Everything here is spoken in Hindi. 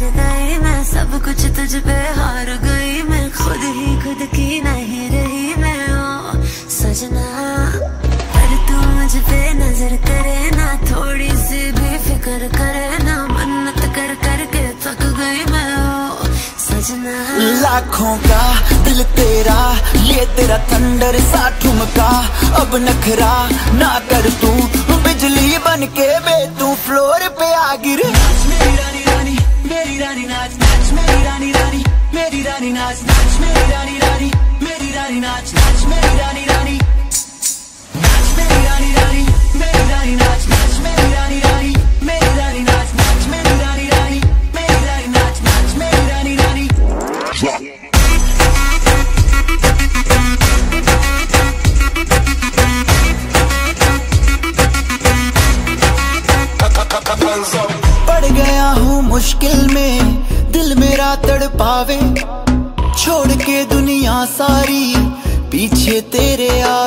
हार गई मैं, सब कुछ तुझ पे हार गई मैं, खुद ही खुद की नहीं रही मैं। ओ सजना पर तू मुझ पे नजर करे ना, थोड़ी सी भी फिक्र करे ना, मन्नत कर करके थक गई मैं। ओ सजना लाखों का दिल तेरा, ये तेरा थंडर सा ठुमका, अब नखरा ना कर तू, बिजली बन के बे तू फ्लोर पे आ गिर। मेरी रानी रानी मेरी रानी नाच नाच, मेरी रानी रानी मेरी रानी नाच नाच, मेरी रानी रानी मेरी रानी नाच नाच, मेरी रानी रानी नाच, मेरी रानी रानी मेरी रानी नाच नाच, मेरी रानी रानी मेरी रानी नाच नाच, मेरी रानी रानी मेरी रानी नाच नाच, मेरी रानी रानी। पड़ गया हूँ मुश्किल में, दिल मेरा तड़पावे, छोड़ के दुनिया सारी पीछे तेरे आ